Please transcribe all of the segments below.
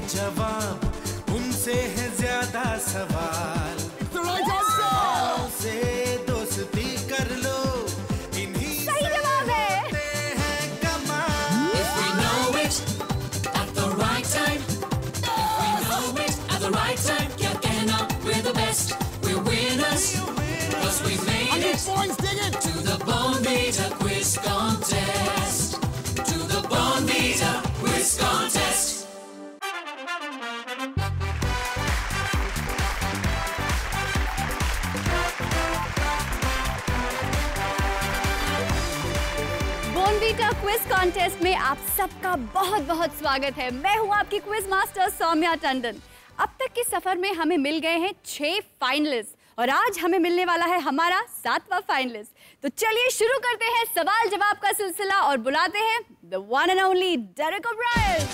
जवाब, उनसे है ज्यादा सवाल। से दोस्ती कर लो, इन्हीं सही जवाब है। हैं कमाल। If we know it at the right time, if we know it at the right time, क्या कहना, we're the best, we're winners, 'cause we made it to the Bonvita quiz contest, to the Bonvita quiz contest. Bournvita quiz contest में आप सबका बहुत बहुत स्वागत है। मैं हूं आपकी क्विज मास्टर सौम्या टंडन। अब तक के सफर में हमें मिल गए हैं 6 फाइनलिस्ट और आज हमें मिलने वाला है हमारा 7वां फाइनलिस्ट। तो चलिए शुरू करते हैं सवाल जवाब का सिलसिला और बुलाते हैं the one and only Derek O'Brien.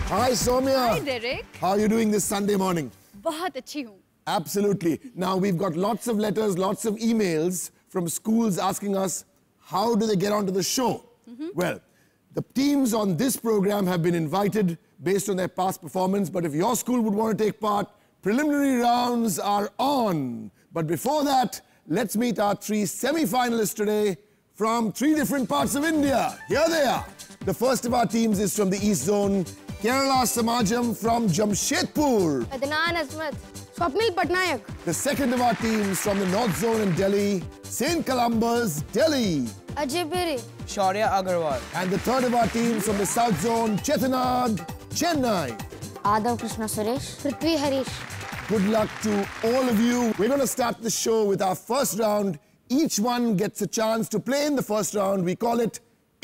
Hi Soumya. Hi Derek. How are you doing this Sunday morning? बहुत अच्छी हूँ। Absolutely. Now we've got lots of letters, lots of emails from schools asking us how do they get onto the show. Well, the teams on this program have been invited based on their past performance, but if your school would want to take part, preliminary rounds are on. But before that, let's meet our 3 semi-finalists today from 3 different parts of India. Here they are. The first of our teams is from the East Zone, Kerala Samajam from Jamshedpur. Adnan Azmat, Swapnil Patnaik. The second of our teams from the North Zone in Delhi, St. Columba's, Delhi. Ajay Piri. Shaurya Agarwal. And the third of our teams from the South Zone, Chetanad, Chennai. Adav Krishna Suresh. Prithvi Harish. Good luck to all of you. We're going to start the show with our first round. Each one gets a chance to play in the first round. We call it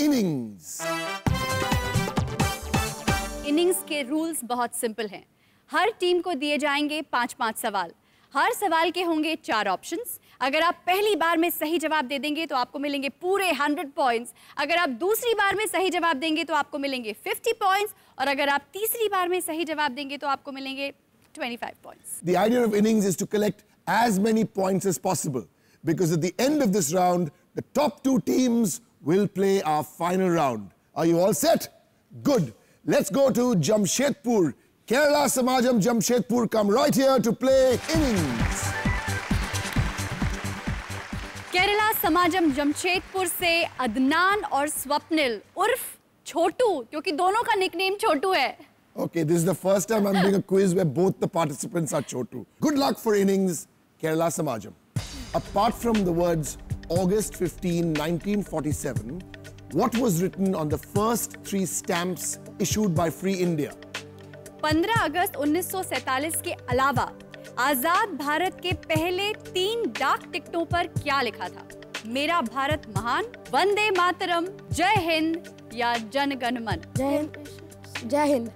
innings. Innings के rules बहुत simple हैं। हर team को दिए जाएंगे 5-5 सवाल। हर सवाल के होंगे 4 ऑप्शंस। अगर आप पहली बार में सही जवाब दे देंगे तो आपको मिलेंगे पूरे 100 पॉइंट्स। अगर आप दूसरी बार में सही जवाब देंगे तो आपको मिलेंगे 50 पॉइंट्स और अगर आप तीसरी बार में सही जवाब देंगे तो आपको मिलेंगे 25 points. The idea of innings is to collect as many points as possible because at the end of this round, the top 2 teams will play our final round. Are you all set? Good. Let's go to Jamshedpur. Kerala Samajam Jamshedpur come right here to play innings. Kerala Samaj Jamshedpur से अदनान और स्वप्निल उर्फ छोटू, क्योंकि दोनों का nickname छोटू है। Okay, this is the first time I'm doing a quiz where both the participants are Chotu. Good luck for innings, Kerala Samajam. Apart from the words August 15, 1947, what was written on the first 3 stamps issued by Free India? 15 अगस्त 1947 के अलावा आजाद भारत के पहले 3 डाक टिकटों पर क्या लिखा था? मेरा भारत महान, वंदे मातरम, जय हिंद या जन गण मन? जय हिंद। जय हिंद।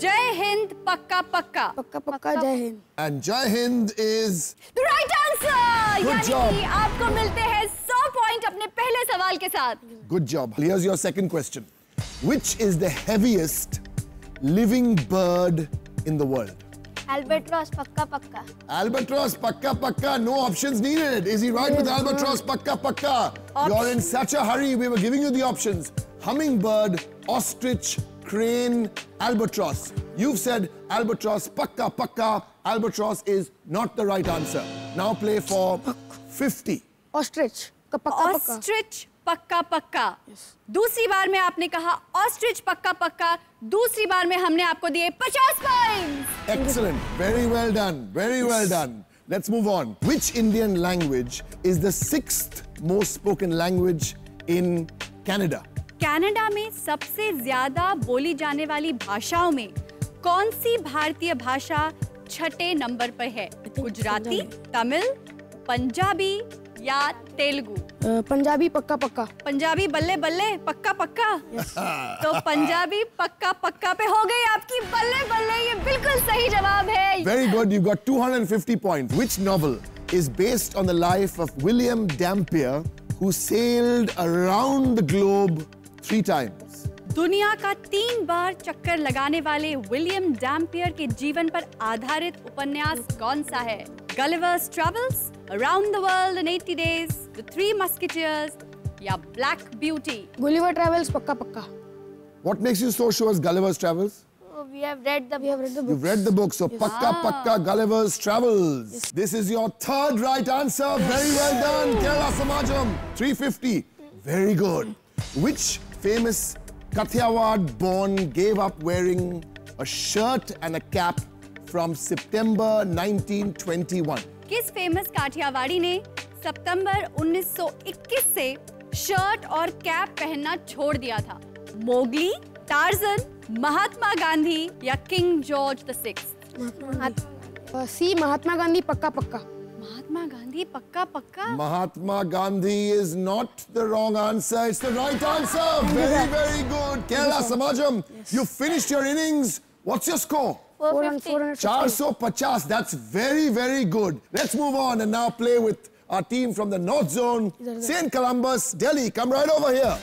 जय हिंद पक्का पक्का। पक्का पक्का जय Hind. And Jai Hind is The right answer! Good job. यानी कि आपको मिलते हैं 100 पॉइंट अपने पहले सवाल के साथ। good job. Here's your second question. Which is the heaviest living bird in the world? Albatross पक्का पक्का। Albatross, pakka pakka, no options needed. Is he right with albatross, pakka pakka? You're in such a hurry, we were giving you the options. Hummingbird, ostrich, crane, albatross. You've said albatross, pakka pakka. Albatross is not the right answer. Now play for 50. Ostrich पक्का पक्का। Ostrich पक्का पक्का। दूसरी बार में आपने कहा ostrich पक्का पक्का, दूसरी बार में हमने आपको दिए 50 points. Excellent. Very well done. Very well done. Let's move on. Which Indian language is the 6th most spoken language in Canada? Canada में सबसे ज्यादा बोली जाने वाली भाषाओं में कौन सी भारतीय भाषा 6ठे नंबर पर है? गुजराती, तमिल, पंजाबी या तेलुगु? पंजाबी पक्का पक्का। पंजाबी बल्ले बल्ले पक्का पक्का। तो पंजाबी पक्का पक्का पे हो गई आपकी बल्ले बल्ले, ये बिल्कुल सही जवाब है। Very good. You got 250 points. Which novel is based on the life of William Dampier, who sailed around the globe 3 times? दुनिया का 3 बार चक्कर लगाने वाले विलियम डैम्पियर के जीवन पर आधारित उपन्यास कौन सा है? Gulliver's Travels, Around the World in 80 Days, The Three Musketeers या Black Beauty? गुलिवर ट्रैवल्स पक्का पक्का। What makes you so sure it's Gulliver's Travels? We have read the book. You've read the book, so Pakka Gulliver's Travels. Yes. This is your third right answer. Very well done. Kerala Samajam, 350. Very good. Which famous Kathiawad born gave up wearing a shirt and a cap from September 1921? किस famous Kathiawadi ने सितंबर 1921 से shirt और cap पहनना छोड़ दिया था? Mowgli, torsion, Mahatma Gandhi या king George the sixth? सी महात्मा गांधी पक्का पक्का. महात्मा गांधी पक्का पक्का. Mahatma Gandhi is not the wrong answer. It's the right answer. Very, very good. Kerala Samajam, you finished your innings. What's your score? 450. 450. That's very, very good. Let's move on and now play with our team from the North Zone. St. Columbus, Delhi. Come right over here.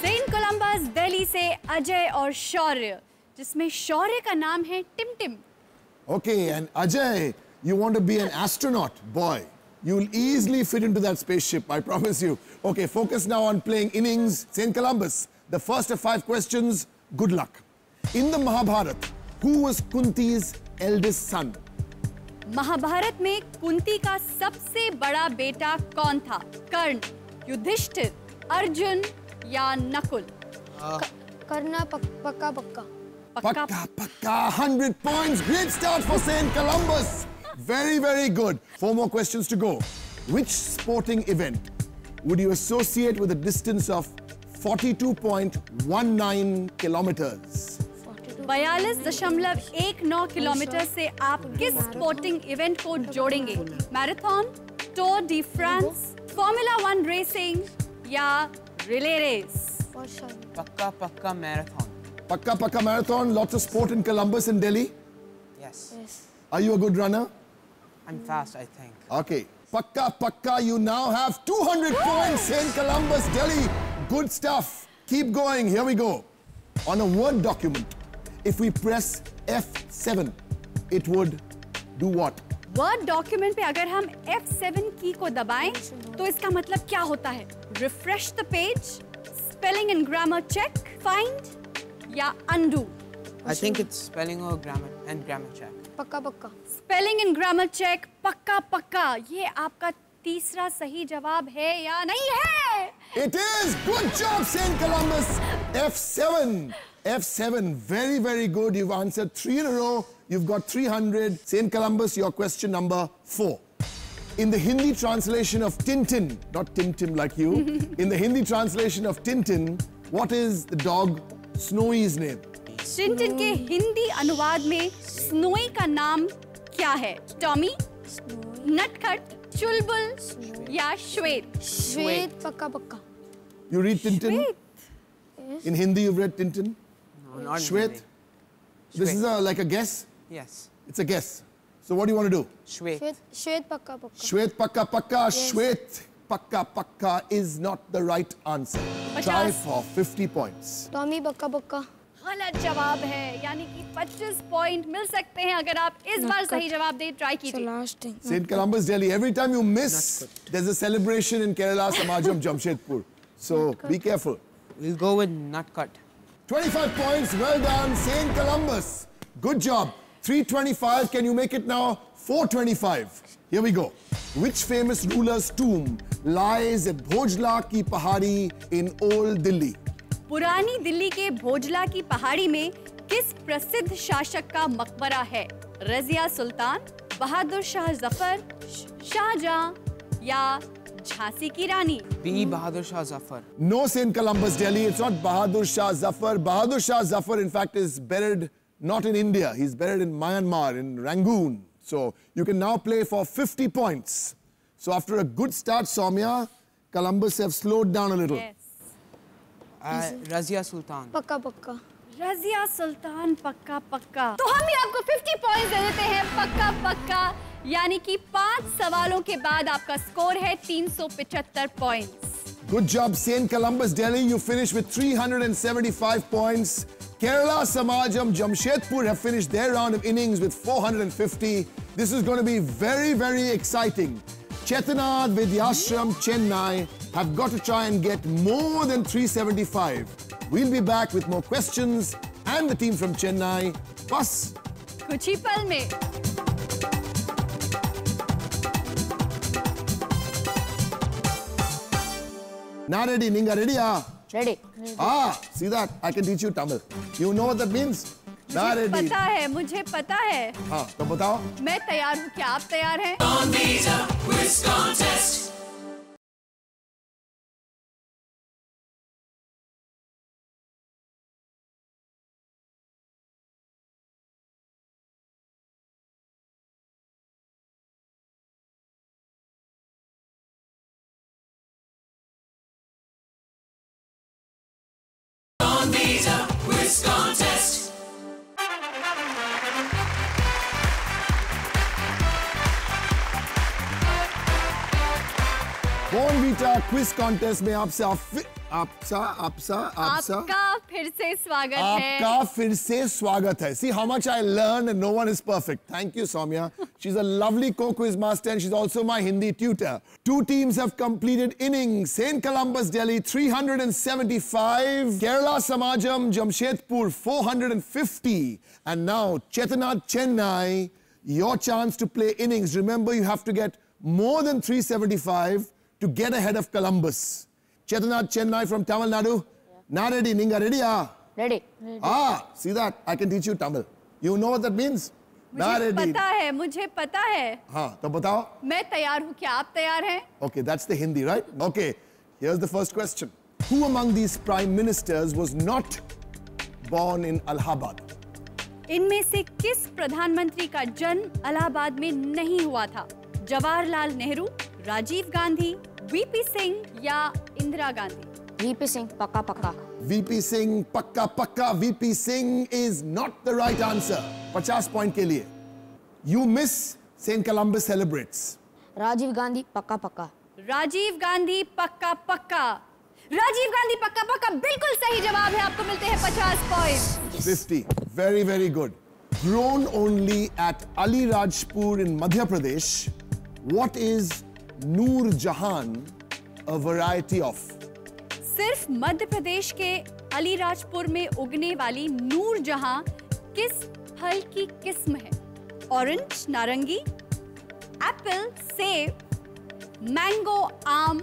Saint Columbus Delhi से अजय और शौर्य, जिसमें शौर्य का नाम है Tim. Okay, and Ajay, you want to be an astronaut, boy. You'll easily fit into that spaceship, I promise you. Okay, focus now on playing innings. St. Columbus, the first of 5 questions. Good luck. In the Mahabharata, who was Kunti's eldest son? Mahabharat में कुंती का सबसे बड़ा बेटा कौन था? कर्ण, युधिष्ठिर, अर्जुन या नकुल? करना पक्का पक्का. Pakka, 100 points. Great start for St. Columbus. Very, very good. 4 more questions to go. Which sporting event would you associate with a distance of 42.19 kilometers? 42.19 kilometre से आप किस स्पोर्टिंग इवेंट को जोड़ेंगे? Marathon, Tour de France, formula 1 racing या relay race? Pakka marathon. Pakka marathon. Lots of sport in Columbus and Delhi. Yes. Are you a good runner? I'm fast, I think. Okay. Pakka, you now have 200 points. St. Columbus, Delhi. Good stuff. Keep going. Here we go. On a Word document, if we press F7, it would do what? Word document पे अगर हम F7 की को दबाएं तो इसका मतलब क्या होता है? Refresh the page, spelling and grammar check, find या undo? I think it's spelling or grammar check. पक्का. स्पेलिंग एंड ग्रामर चेक, पक्का. ये आपका तीसरा सही जवाब है या नहीं है? It is. Good job, St. Columbus. F7. Very, very good. You've answered 3 in a row. You've got 300. St. Columbus, your question number 4. In the Hindi translation of Tintin, not Tim Tim like you, in the Hindi translation of Tintin, what is the dog Snowy's name? Tintin के हिंदी अनुवाद में snowy का नाम क्या है? Tommy, नटखट, चुलबुल या श्वेत? श्वेत पक्का. You read Tintin? Yes. In Hindi, you've read Tintin? No, not Shwet? really. This is like a guess? Yes. It's a guess. So what do you want to do? Shwet. श्वेत पक्का. Shwet pakka. Yes. Shwet pakka is not the right answer. Try for 50 points. Tommy पक्का. गलत जवाब है, यानी कि 25 point मिल सकते हैं अगर आप इस बार सही जवाब दे. ट्राई कीजिए. Last St. Columbus, Delhi. Every time you miss, there's a celebration in Kerala Samajam, Jamshedpur. So be careful. We'll go with nutcut. 25 points. Well done, St. Columbus. Good job. 325. Can you make it now? 425. Here we go. Which famous ruler's tomb lies at Bhojla Ki Pahari in Old Delhi? पुरानी दिल्ली के भोजला की पहाड़ी में किस प्रसिद्ध शासक का मकबरा है? रजिया सुल्तान, बहादुर शाह जफर, शाहजहां या झांसी की रानी? B. Bahadur Shah Zafar. No, St. Columbus, Delhi. It's not Bahadur Shah Zafar. Bahadur Shah Zafar, in fact, is buried not in India. He's buried in Myanmar, in Rangoon. So you can now play for 50 points. So after a good start, Soumya, Columbus have slowed down a little. Yes. Razia Sultan. पक्का. रजिया सुल्तान पक्का. तो हम भी आपको 50 points दे देते हैं. पक्का. यानी कि 5 सवालों के बाद आपका स्कोर है 375 points. Good job, St. Columbus, Delhi. You finished with 375 points. Kerala Samajam, Jamshedpur have finished their round of innings with 450. This is going to be very, very exciting. Chettinad Vidyashram Chennai have got to try and get more than 375. We'll be back with more questions and the team from Chennai. Bus. कुछ ही पल में Na ready, Ninga ready? Ready. See that? I can teach you Tamil. You know what that means? Na ready. पता है, मुझे पता है। हाँ, तो बताओ। मैं तैयार हूँ, क्या आप तैयार हैं? Bonvita Quiz Contest. Bonvita Quiz Contest. Bonvita Quiz Contest में आपका फिर से स्वागत है। आपका फिर से स्वागत है. See how much I learned and no one is perfect. Thank you, Soumya. She's a lovely co-quiz master and she's also my Hindi tutor. Two teams have completed innings. St. Columbus, Delhi, 375. Kerala Samajam, Jamshedpur, 450. And now, Chettinad, Chennai, your chance to play innings. Remember, you have to get more than 375 to get ahead of Columbus. Chettinad, Chennai from Tamil Nadu. Na ready, Ninga ready? Ready. See that? I can teach you Tamil. You know what that means? Na मुझे ready. पता है, मुझे पता है। हाँ, तो बताओ. मैं तैयार हूँ, क्या आप तैयार हैं? Okay, that's the Hindi, right? Okay, here's the first question. Who among these prime ministers was not born in Allahabad? इनमें से किस प्रधानमंत्री का जन्म इलाहाबाद में नहीं हुआ था? जवाहरलाल नेहरू, राजीव गांधी, वीपी सिंह या इंदिरा गांधी? VP Singh, पक्का पक्का. VP Singh, pakka. VP Singh is not the right answer. 50 point के लिए. You miss St. Columbus celebrates. Rajiv Gandhi, पक्का पक्का. राजीव गांधी पक्का पक्का। राजीव गांधी पक्का पक्का बिल्कुल सही जवाब है। आपको मिलते हैं 50 point. 50. Very, very good. Grown only at Ali Rajpur in Madhya Pradesh, what is Noor Jahan a variety of? सिर्फ मध्य प्रदेश के अलीराजपुर में उगने वाली नूर जहां किस फल की किस्म है? ऑरेंज, नारंगी, एप्पल, सेब, मैंगो, आम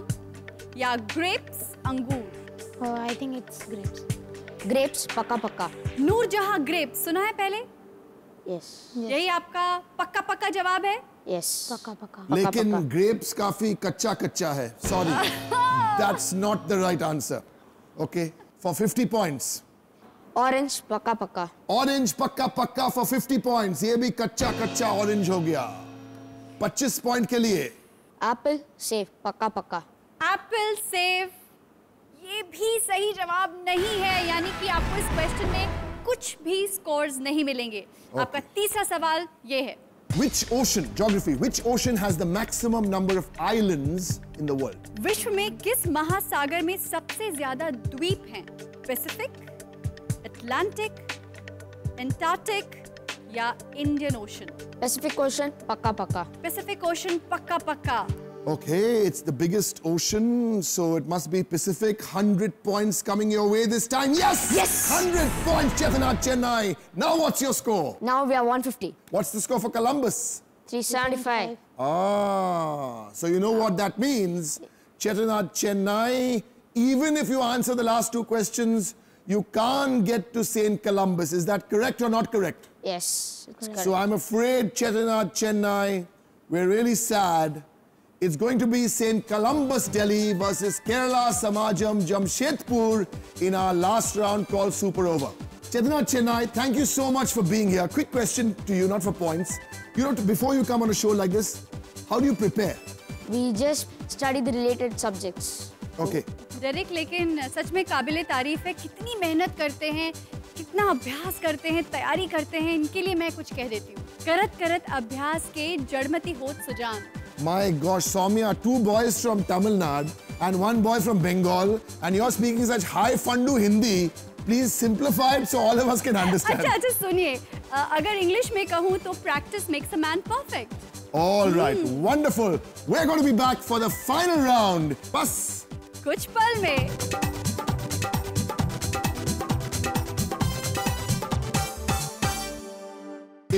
या ग्रेप्स, अंगूर? Oh, I think it's grapes. Grapes, पक्का पक्का. नूर जहां ग्रेप्स सुना है पहले? Yes. यही आपका पक्का पक्का जवाब है? Yes. पक्का पक्का. लेकिन grapes काफी कच्चा है. Sorry. That's not the right answer. Okay. For 50 points. Orange, पक्का पक्का. Orange पक्का for 50 points. ये भी कच्चा orange हो गया. 25 point के लिए. Apple, सेब, पक्का पक्का. एप्पल, सेब ये भी सही जवाब नहीं है, यानी कि आपको इस क्वेश्चन में कुछ भी स्कोर्स नहीं मिलेंगे। आपका तीसरा सवाल ये है। Which ocean, geography, which ocean has the maximum number of islands in the world? विश्व में किस महासागर में सबसे ज्यादा द्वीप हैं? पैसिफिक, अटलांटिक, एंटार्क्टिक या इंडियन ओशन? Pacific Ocean, पक्का पक्का. पैसिफिक ओशन पक्का पक्का। Okay, it's the biggest ocean, so it must be Pacific. 100 points coming your way this time. Yes! Yes! 100 points, Chettinad, Chennai. Now what's your score? Now we are 150. What's the score for Columbus? 375. So you know what that means. Chettinad, Chennai, even if you answer the last two questions, you can't get to St. Columbus. Is that correct or not correct? Yes. It's correct. So I'm afraid, Chettinad, Chennai, we're really sad. It's going to be St. Columbus, Delhi versus Kerala Samajam Jamshedpur in our last round called Super Over. Chettinad, Chennai, thank you so much for being here. Quick question to you, not for points. You know, before you come on a show like this, how do you prepare? We just study the related subjects. Okay. Derek, लेकिन सच में काबिले तारीफ है, कितनी मेहनत करते हैं, कितना अभ्यास करते हैं, तैयारी करते हैं। इनके लिए मैं कुछ कह देती हूँ। करत करत अभ्यास के जड़मती होत Sujan. My gosh, Soumya, 2 boys from Tamil Nadu and 1 boy from Bengal, and you're speaking such high fundu Hindi. Please simplify it so all of us can understand. अच्छा सुनिए, अगर इंग्लिश में कहूँ तो practice makes a man perfect. All right, wonderful. We're going to be back for the final round. Bas. कुछ पल में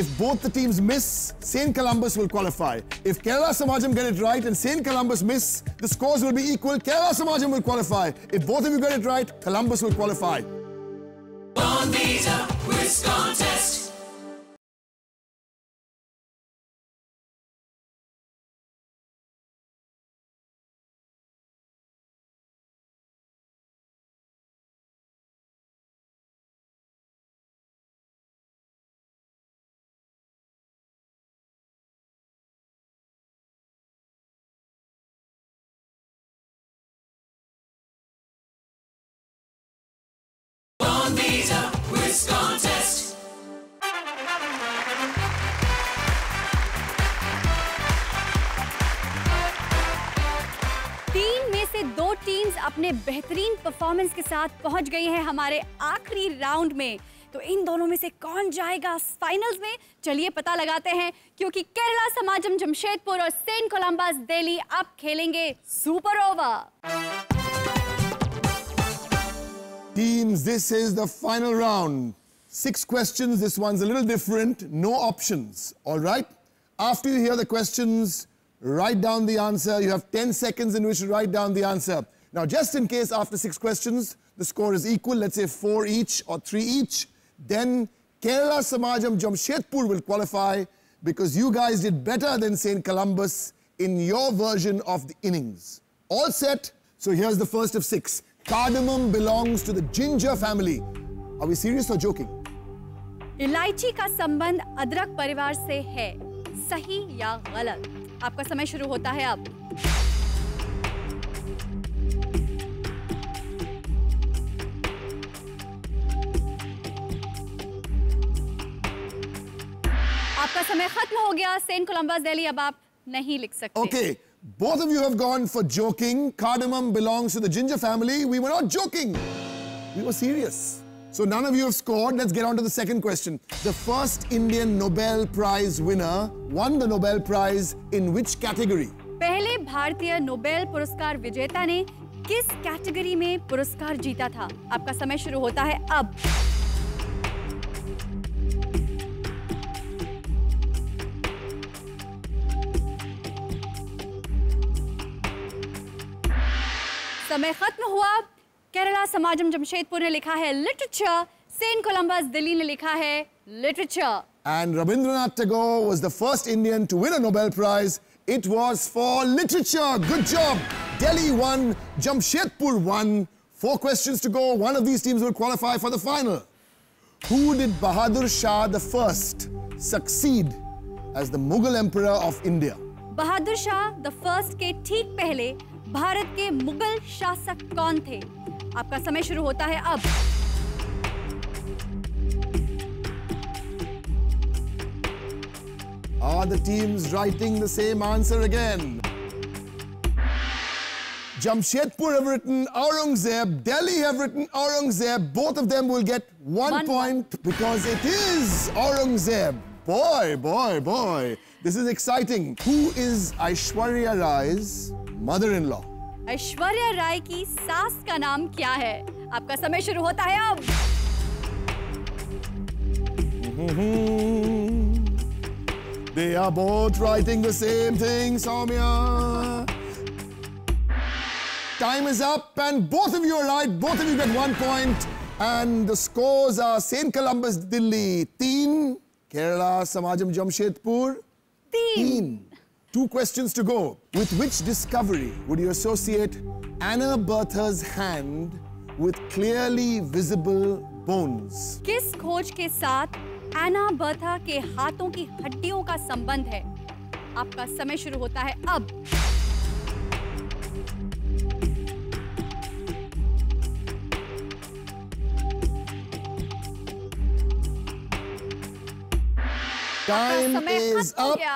If both the teams miss, St. Columbus will qualify. If Kerala Samajam get it right and St. Columbus miss, the scores will be equal. Kerala Samajam will qualify. If both of you get it right, Columbus will qualify. Bonvita Quiz Contest. Bonvita Quiz Contest. तीन में से दो teams अपने बेहतरीन performance के साथ पहुंच गई हैं हमारे आखिरी राउंड में। तो इन दोनों में से कौन जाएगा फाइनल्स में, चलिए पता लगाते हैं, क्योंकि केरला समाजम जमशेदपुर और सेंट कोलंबस दिल्ली अब खेलेंगे super over. Teams, this is the final round. 6 questions. This one's a little different. No options. All right? After you hear the questions, write down the answer. You have 10 seconds in which to write down the answer. Now, just in case after 6 questions, the score is equal, let's say 4 each or 3 each, then Kerala Samajam Jamshedpur will qualify because you guys did better than St. Columbus in your version of the innings. All set? So here's the first of 6. Cardamom belongs to the ginger family. Are we serious or joking? इलायची का संबंध अदरक परिवार से है, सही या गलत? आपका समय शुरू होता है अब। आपका समय खत्म हो गया। सेंट कोलंबस दिल्ली, अब आप नहीं लिख सकते। Okay. Both of you have gone for joking. Cardamom belongs to the ginger family. We were not joking. We were serious. So none of you have scored. Let's get on to the second question. The first Indian Nobel Prize winner won the Nobel Prize in which category? पहले भारतीय Nobel पुरस्कार विजेता ने किस category में पुरस्कार जीता था? आपका समय शुरू होता है अब। समय खत्म हुआ। केरला समाजम जमशेदपुर ने लिखा है लिटरेचर, सेंट कोलंबस दिल्ली ने लिखा है literature. And Rabindranath Tagore was the first Indian to win a Nobel Prize. It was for literature. Good job. Delhi won, Jamshedpur won. 4 questions to go. One of these teams will qualify for the final. Who did Bahadur Shah the First succeed as the Mughal Emperor of India? Bahadur Shah the first के ठीक पहले भारत के मुगल शासक कौन थे? आपका समय शुरू होता है अब। Are the teams writing the same answer again? Jamshedpur have written Aurangzeb, Delhi have written Aurangzeb. Both of them will get one point because it is Aurangzeb. Boy. This is exciting. Who is Aishwarya Rai's mother-in-law? Aishwarya Rai की सास का नाम क्या है? आपका समय शुरू होता है अब। They are both writing the same thing, Soumya. Time is up and both of you are right. Both of you get 1 point. And the scores are St. Columbus, Delhi, 3. Kerala, Samajam, Jamshedpur, 3. 2 questions to go. With which discovery would you associate Anna Bertha's hand with clearly visible bones? किस खोज के साथ एना Bertha के हाथों की हड्डियों का संबंध है? आपका समय शुरू होता है अब। Time समय is खत्म हो up. गया।